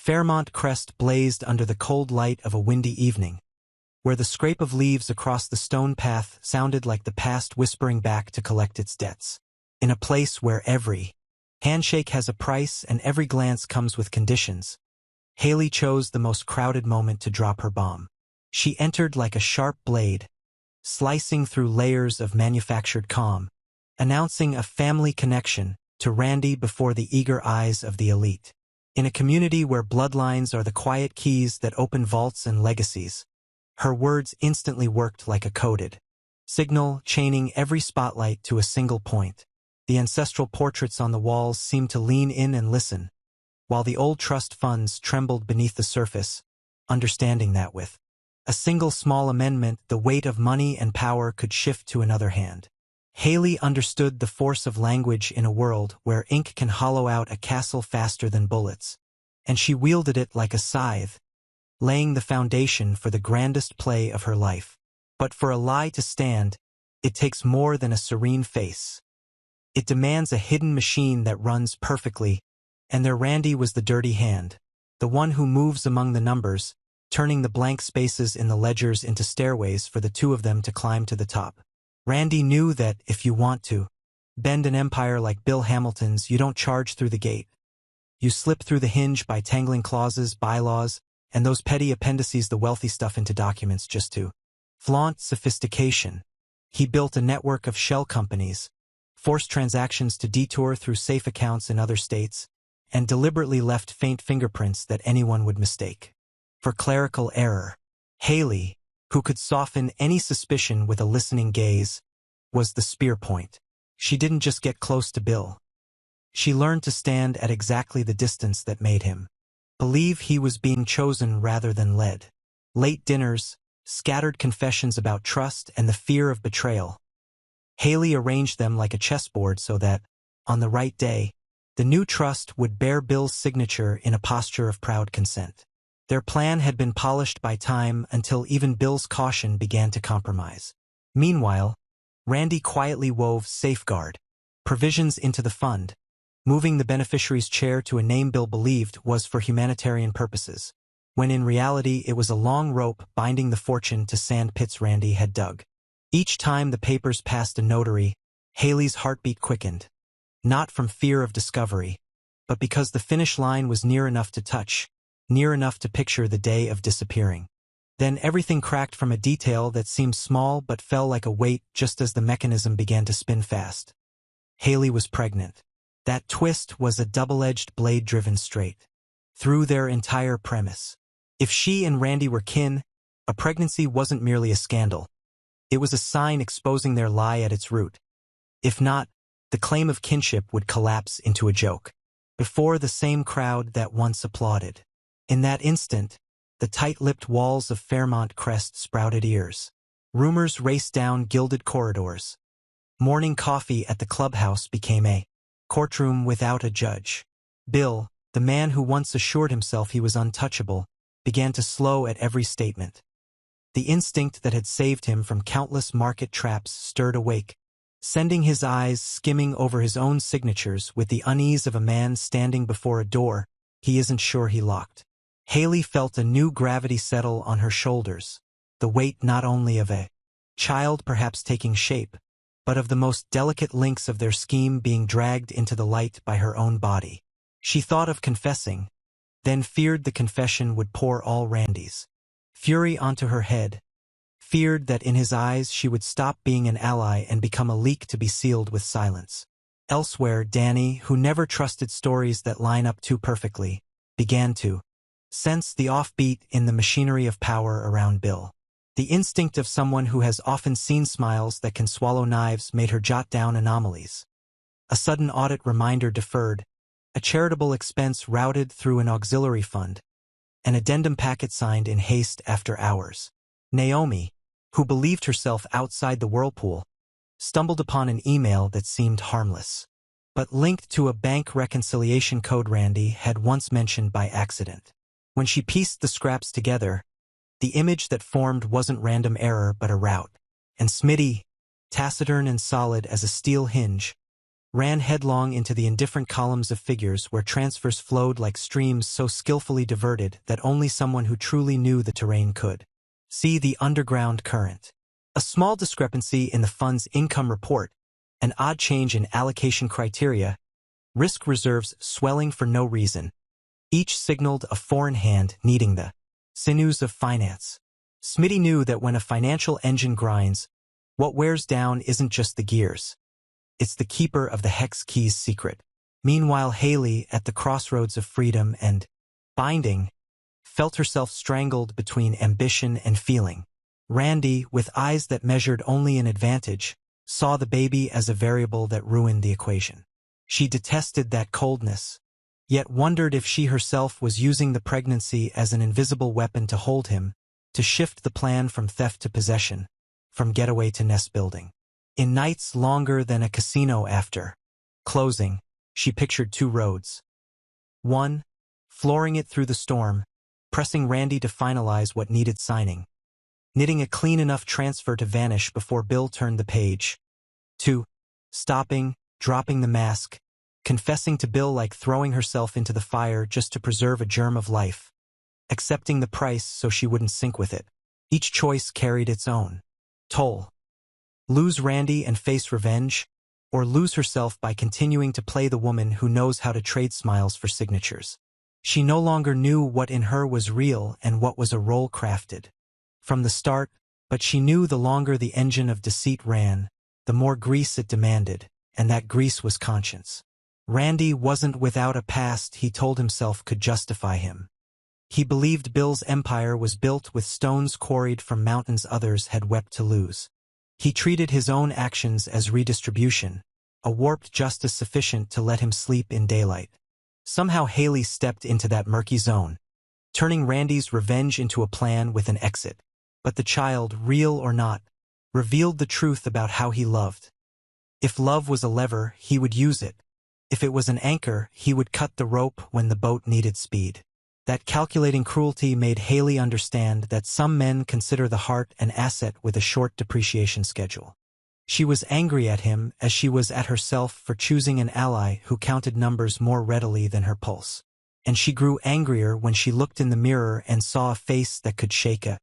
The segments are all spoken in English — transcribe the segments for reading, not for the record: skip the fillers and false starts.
Fairmont Crest blazed under the cold light of a windy evening, where the scrape of leaves across the stone path sounded like the past whispering back to collect its debts. In a place where every handshake has a price and every glance comes with conditions, Haley chose the most crowded moment to drop her bomb. She entered like a sharp blade, slicing through layers of manufactured calm, announcing a family connection to Randy before the eager eyes of the elite. In a community where bloodlines are the quiet keys that open vaults and legacies, her words instantly worked like a coded signal, chaining every spotlight to a single point. The ancestral portraits on the walls seemed to lean in and listen, while the old trust funds trembled beneath the surface, understanding that with a single small amendment, the weight of money and power could shift to another hand. Haley understood the force of language in a world where ink can hollow out a castle faster than bullets, and she wielded it like a scythe, laying the foundation for the grandest play of her life. But for a lie to stand, it takes more than a serene face. It demands a hidden machine that runs perfectly, and their Randy was the dirty hand, the one who moves among the numbers, turning the blank spaces in the ledgers into stairways for the two of them to climb to the top. Randy knew that if you want to bend an empire like Bill Hamilton's, you don't charge through the gate. You slip through the hinge by tangling clauses, bylaws, and those petty appendices, the wealthy stuff, into documents just to flaunt sophistication. He built a network of shell companies, forced transactions to detour through safe accounts in other states, and deliberately left faint fingerprints that anyone would mistake for clerical error. Haley, who could soften any suspicion with a listening gaze, was the spear point. She didn't just get close to Bill. She learned to stand at exactly the distance that made him believe he was being chosen rather than led. Late dinners, scattered confessions about trust, and the fear of betrayal. Haley arranged them like a chessboard so that, on the right day, the new trust would bear Bill's signature in a posture of proud consent. Their plan had been polished by time until even Bill's caution began to compromise. Meanwhile, Randy quietly wove safeguard provisions into the fund, moving the beneficiary's chair to a name Bill believed was for humanitarian purposes, when in reality it was a long rope binding the fortune to sand pits Randy had dug. Each time the papers passed a notary, Haley's heartbeat quickened, not from fear of discovery, but because the finish line was near enough to touch, near enough to picture the day of disappearing. Then everything cracked from a detail that seemed small but fell like a weight just as the mechanism began to spin fast. Haley was pregnant. That twist was a double-edged blade driven straight through their entire premise. If she and Randy were kin, a pregnancy wasn't merely a scandal. It was a sign exposing their lie at its root. If not, the claim of kinship would collapse into a joke before the same crowd that once applauded. In that instant, the tight-lipped walls of Fairmont Crest sprouted ears. Rumors raced down gilded corridors. Morning coffee at the clubhouse became a courtroom without a judge. Bill, the man who once assured himself he was untouchable, began to slow at every statement. The instinct that had saved him from countless market traps stirred awake, sending his eyes skimming over his own signatures with the unease of a man standing before a door he isn't sure he locked. Haley felt a new gravity settle on her shoulders, the weight not only of a child perhaps taking shape, but of the most delicate links of their scheme being dragged into the light by her own body. She thought of confessing, then feared the confession would pour all Randy's fury onto her head, feared that in his eyes she would stop being an ally and become a leak to be sealed with silence. Elsewhere, Danny, who never trusted stories that line up too perfectly, began to sense the offbeat in the machinery of power around Bill. The instinct of someone who has often seen smiles that can swallow knives made her jot down anomalies. A sudden audit reminder deferred, a charitable expense routed through an auxiliary fund, an addendum packet signed in haste after hours. Naomi, who believed herself outside the whirlpool, stumbled upon an email that seemed harmless, but linked to a bank reconciliation code Randy had once mentioned by accident. When she pieced the scraps together, the image that formed wasn't random error but a route, and Smitty, taciturn and solid as a steel hinge, ran headlong into the indifferent columns of figures where transfers flowed like streams so skillfully diverted that only someone who truly knew the terrain could. See the underground current. A small discrepancy in the fund's income report, an odd change in allocation criteria, risk reserves swelling for no reason. Each signaled a foreign hand needing the sinews of finance. Smitty knew that when a financial engine grinds, what wears down isn't just the gears. It's the keeper of the hex key's secret. Meanwhile, Haley, at the crossroads of freedom and binding, felt herself strangled between ambition and feeling. Randy, with eyes that measured only an advantage, saw the baby as a variable that ruined the equation. She detested that coldness, yet wondered if she herself was using the pregnancy as an invisible weapon to hold him, to shift the plan from theft to possession, from getaway to nest building. In nights longer than a casino after closing, she pictured two roads. One, flooring it through the storm, pressing Randy to finalize what needed signing, knitting a clean enough transfer to vanish before Bill turned the page. Two, stopping, dropping the mask, confessing to Bill like throwing herself into the fire just to preserve a germ of life, accepting the price so she wouldn't sink with it. Each choice carried its own toll. Lose Randy and face revenge, or lose herself by continuing to play the woman who knows how to trade smiles for signatures. She no longer knew what in her was real and what was a role crafted from the start, but she knew the longer the engine of deceit ran, the more grease it demanded, and that grease was conscience. Randy wasn't without a past he told himself could justify him. He believed Bill's empire was built with stones quarried from mountains others had wept to lose. He treated his own actions as redistribution, a warped justice sufficient to let him sleep in daylight. Somehow Haley stepped into that murky zone, turning Randy's revenge into a plan with an exit. But the child, real or not, revealed the truth about how he loved. If love was a lever, he would use it. If it was an anchor, he would cut the rope when the boat needed speed. That calculating cruelty made Haley understand that some men consider the heart an asset with a short depreciation schedule. She was angry at him as she was at herself for choosing an ally who counted numbers more readily than her pulse. And she grew angrier when she looked in the mirror and saw a face that could shake a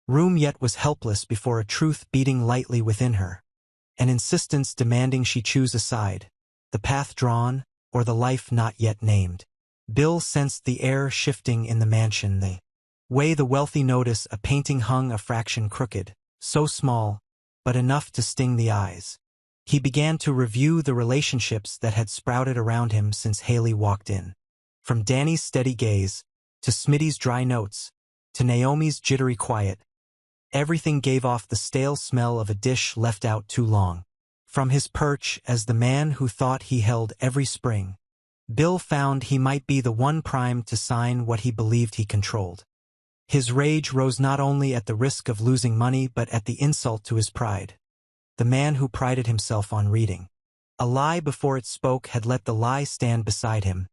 room yet was helpless before a truth beating lightly within her. An insistence demanding she choose a side, the path drawn or the life not yet named. Bill sensed the air shifting in the mansion, the way the wealthy notice a painting hung a fraction crooked, so small, but enough to sting the eyes. He began to review the relationships that had sprouted around him since Haley walked in. From Danny's steady gaze, to Smitty's dry notes, to Naomi's jittery quiet, everything gave off the stale smell of a dish left out too long. From his perch as the man who thought he held every spring, Bill found he might be the one primed to sign what he believed he controlled. His rage rose not only at the risk of losing money but at the insult to his pride. The man who prided himself on reading a lie before it spoke had let the lie stand beside him,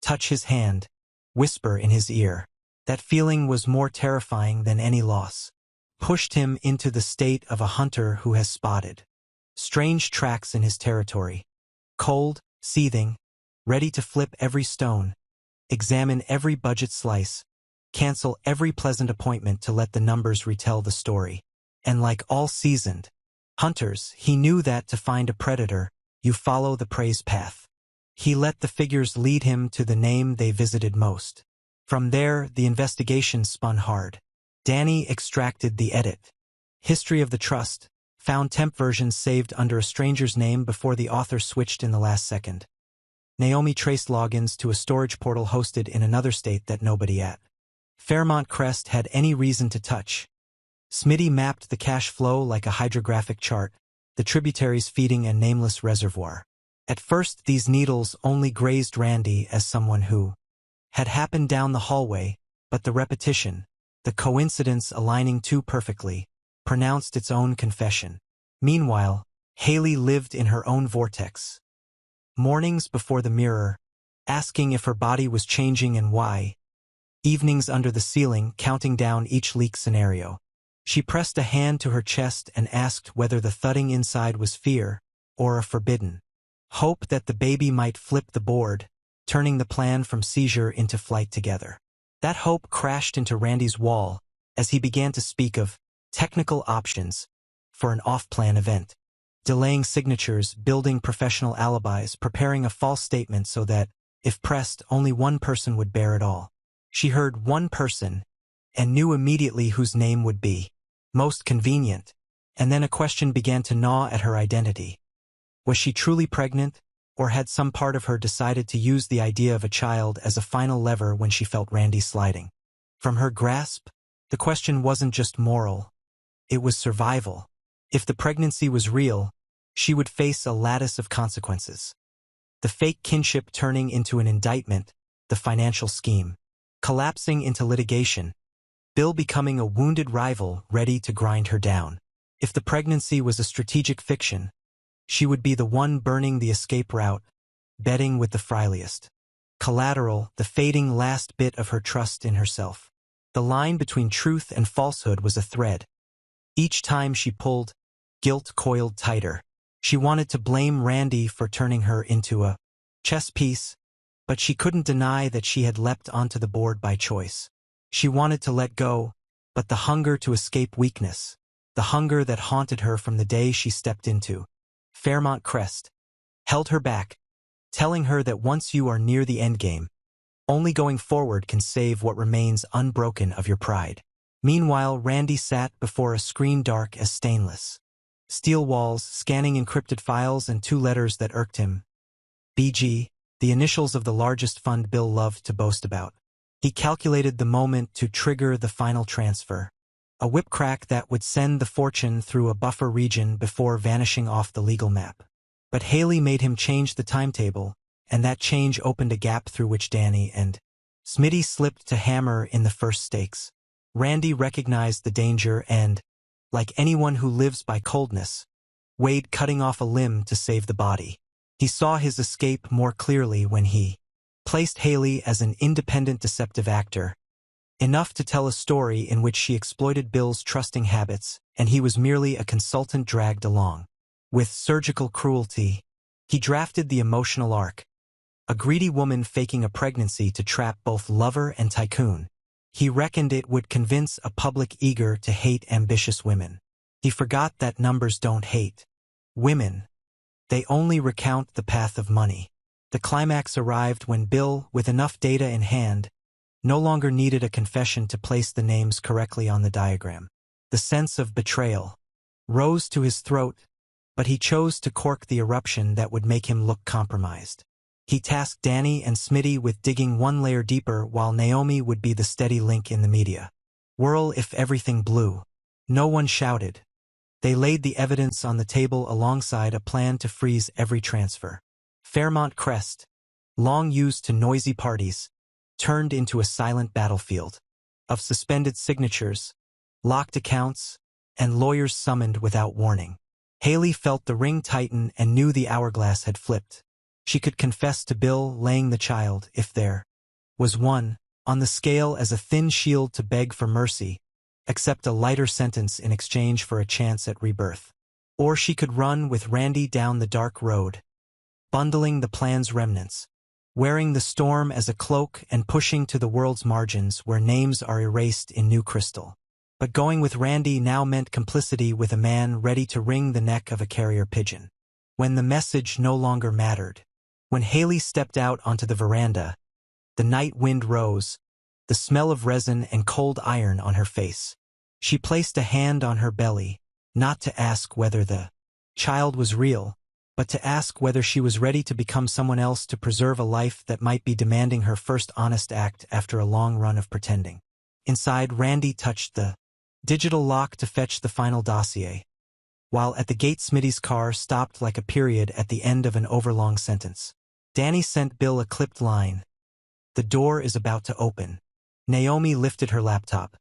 touch his hand, whisper in his ear. That feeling was more terrifying than any loss. Pushed him into the state of a hunter who has spotted strange tracks in his territory. Cold, seething, ready to flip every stone, examine every budget slice, cancel every pleasant appointment to let the numbers retell the story. And like all seasoned hunters, he knew that to find a predator, you follow the prey's path. He let the figures lead him to the name they visited most. From there, the investigation spun hard. Danny extracted the edit. History of the Trust, found temp versions saved under a stranger's name before the author switched in the last second. Naomi traced logins to a storage portal hosted in another state that nobody at Fairmont Crest had any reason to touch. Smitty mapped the cash flow like a hydrographic chart, the tributaries feeding a nameless reservoir. At first, these needles only grazed Randy as someone who had happened down the hallway, but the repetition, the coincidence aligning too perfectly, pronounced its own confession. Meanwhile, Haley lived in her own vortex. Mornings before the mirror, asking if her body was changing and why. Evenings under the ceiling, counting down each leak scenario. She pressed a hand to her chest and asked whether the thudding inside was fear or a forbidden hope that the baby might flip the board, turning the plan from seizure into flight together. That hope crashed into Randy's wall as he began to speak of technical options for an off-plan event. Delaying signatures, building professional alibis, preparing a false statement so that, if pressed, only one person would bear it all. She heard one person and knew immediately whose name would be most convenient, and then a question began to gnaw at her identity. Was she truly pregnant, or had some part of her decided to use the idea of a child as a final lever when she felt Randy sliding? From her grasp, the question wasn't just moral, it was survival. If the pregnancy was real, she would face a lattice of consequences. The fake kinship turning into an indictment, the financial scheme collapsing into litigation, Bill becoming a wounded rival ready to grind her down. If the pregnancy was a strategic fiction, she would be the one burning the escape route, betting with the friliest. Collateral, the fading last bit of her trust in herself. The line between truth and falsehood was a thread. Each time she pulled, guilt coiled tighter. She wanted to blame Randy for turning her into a chess piece, but she couldn't deny that she had leapt onto the board by choice. She wanted to let go, but the hunger to escape weakness, the hunger that haunted her from the day she stepped into Fairmont Crest, held her back, telling her that once you are near the endgame, only going forward can save what remains unbroken of your pride. Meanwhile, Randy sat before a screen dark as stainless steel walls, scanning encrypted files and two letters that irked him. BG, the initials of the largest fund Bill loved to boast about. He calculated the moment to trigger the final transfer, a whip crack that would send the fortune through a buffer region before vanishing off the legal map. But Haley made him change the timetable, and that change opened a gap through which Danny and Smitty slipped to hammer in the first stakes. Randy recognized the danger and, like anyone who lives by coldness, weighed cutting off a limb to save the body. He saw his escape more clearly when he placed Haley as an independent deceptive actor, enough to tell a story in which she exploited Bill's trusting habits, and he was merely a consultant dragged along. With surgical cruelty, he drafted the emotional arc, a greedy woman faking a pregnancy to trap both lover and tycoon. He reckoned it would convince a public eager to hate ambitious women. He forgot that numbers don't hate women. They only recount the path of money. The climax arrived when Bill, with enough data in hand, no longer needed a confession to place the names correctly on the diagram. The sense of betrayal rose to his throat, but he chose to cork the eruption that would make him look compromised. He tasked Danny and Smitty with digging one layer deeper while Naomi would be the steady link in the media. Whirl if everything blew. No one shouted. They laid the evidence on the table alongside a plan to freeze every transfer. Fairmont Crest, long used to noisy parties, turned into a silent battlefield of suspended signatures, locked accounts, and lawyers summoned without warning. Haley felt the ring tighten and knew the hourglass had flipped. She could confess to Bill laying the child, if there was one, on the scale as a thin shield to beg for mercy, accept a lighter sentence in exchange for a chance at rebirth. Or she could run with Randy down the dark road, bundling the plan's remnants, wearing the storm as a cloak and pushing to the world's margins where names are erased in new crystal. But going with Randy now meant complicity with a man ready to wring the neck of a carrier pigeon. When the message no longer mattered. When Haley stepped out onto the veranda, the night wind rose, the smell of resin and cold iron on her face. She placed a hand on her belly, not to ask whether the child was real, but to ask whether she was ready to become someone else to preserve a life that might be demanding her first honest act after a long run of pretending. Inside, Randy touched the digital lock to fetch the final dossier, while at the gate Smitty's car stopped like a period at the end of an overlong sentence. Danny sent Bill a clipped line. The door is about to open. Naomi lifted her laptop.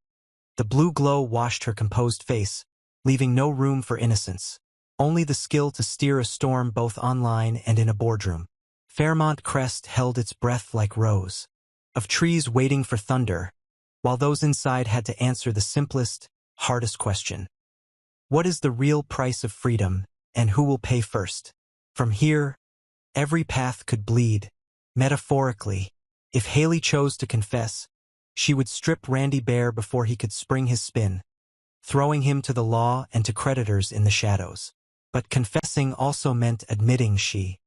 The blue glow washed her composed face, leaving no room for innocence, only the skill to steer a storm both online and in a boardroom. Fairmont Crest held its breath like rows of trees waiting for thunder, while those inside had to answer the simplest, hardest question. What is the real price of freedom, and who will pay first? From here, Every path could bleed. Metaphorically, if Haley chose to confess, she would strip Randy bare before he could spring his spin, throwing him to the law and to creditors in the shadows. But confessing also meant admitting she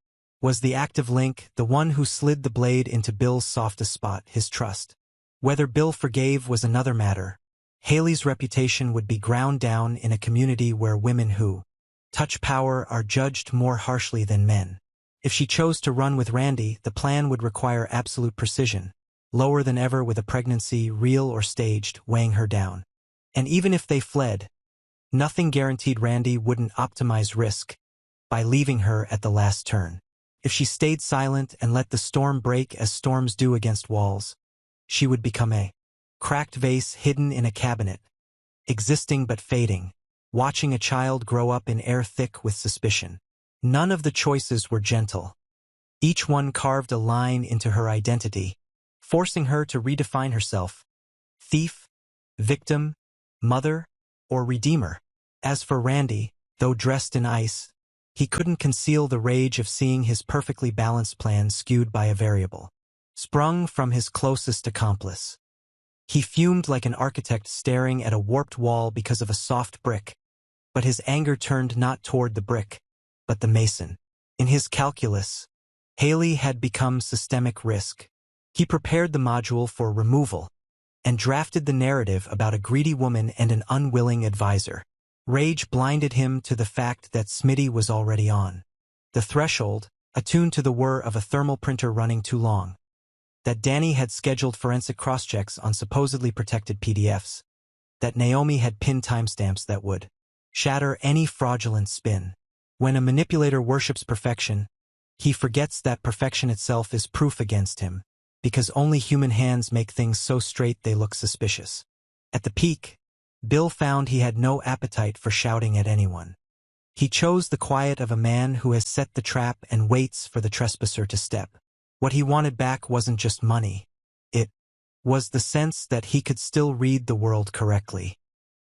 was the active link, the one who slid the blade into Bill's softest spot, his trust. Whether Bill forgave was another matter. Haley's reputation would be ground down in a community where women who touch power are judged more harshly than men. If she chose to run with Randy, the plan would require absolute precision, lower than ever with a pregnancy, real or staged, weighing her down. And even if they fled, nothing guaranteed Randy wouldn't optimize risk by leaving her at the last turn. If she stayed silent and let the storm break as storms do against walls, she would become a cracked vase hidden in a cabinet, existing but fading, watching a child grow up in air thick with suspicion. None of the choices were gentle. Each one carved a line into her identity, forcing her to redefine herself: thief, victim, mother, or redeemer. As for Randy, though dressed in ice, he couldn't conceal the rage of seeing his perfectly balanced plan skewed by a variable sprung from his closest accomplice. He fumed like an architect staring at a warped wall because of a soft brick, but his anger turned not toward the brick, but the mason. In his calculus, Haley had become systemic risk. He prepared the module for removal and drafted the narrative about a greedy woman and an unwilling advisor. Rage blinded him to the fact that Smitty was already on the threshold, attuned to the whir of a thermal printer running too long, that Danny had scheduled forensic crosschecks on supposedly protected PDFs, that Naomi had pinned timestamps that would shatter any fraudulent spin. When a manipulator worships perfection, he forgets that perfection itself is proof against him, because only human hands make things so straight they look suspicious. At the peak, Bill found he had no appetite for shouting at anyone. He chose the quiet of a man who has set the trap and waits for the trespasser to step. What he wanted back wasn't just money. It was the sense that he could still read the world correctly.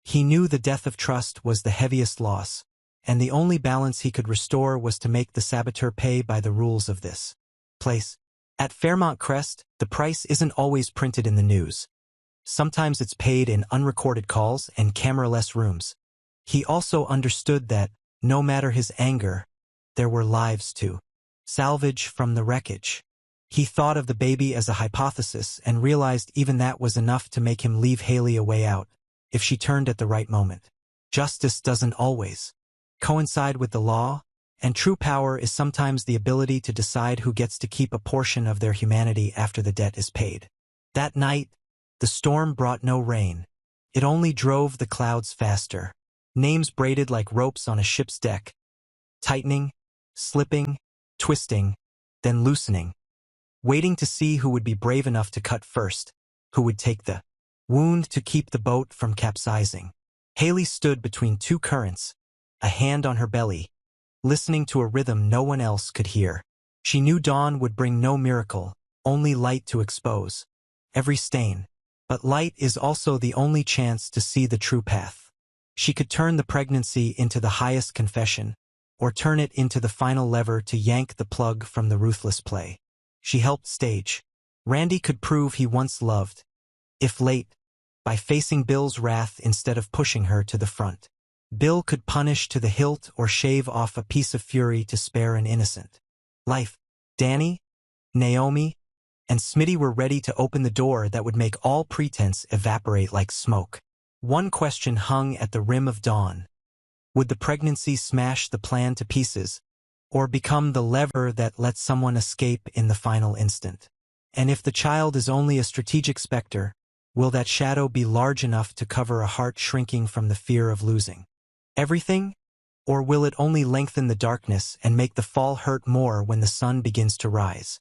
He knew the death of trust was the heaviest loss, and the only balance he could restore was to make the saboteur pay by the rules of this place. At Fairmont Crest, the price isn't always printed in the news. Sometimes it's paid in unrecorded calls and camera-less rooms. He also understood that, no matter his anger, there were lives to salvage from the wreckage. He thought of the baby as a hypothesis and realized even that was enough to make him leave Haley a way out, if she turned at the right moment. Justice doesn't always coincide with the law, and true power is sometimes the ability to decide who gets to keep a portion of their humanity after the debt is paid. That night, the storm brought no rain. It only drove the clouds faster. Names braided like ropes on a ship's deck, tightening, slipping, twisting, then loosening, waiting to see who would be brave enough to cut first, who would take the wound to keep the boat from capsizing. Haley stood between two currents, a hand on her belly, listening to a rhythm no one else could hear. She knew dawn would bring no miracle, only light to expose every stain. But light is also the only chance to see the true path. She could turn the pregnancy into the highest confession, or turn it into the final lever to yank the plug from the ruthless play. She helped stage. Randy could prove he once loved, if late, by facing Bill's wrath instead of pushing her to the front. Bill could punish to the hilt or shave off a piece of fury to spare an innocent life. Danny, Naomi, and Smitty were ready to open the door that would make all pretense evaporate like smoke. One question hung at the rim of dawn. Would the pregnancy smash the plan to pieces, or become the lever that lets someone escape in the final instant? And if the child is only a strategic specter, will that shadow be large enough to cover a heart shrinking from the fear of losing everything? Or will it only lengthen the darkness and make the fall hurt more when the sun begins to rise?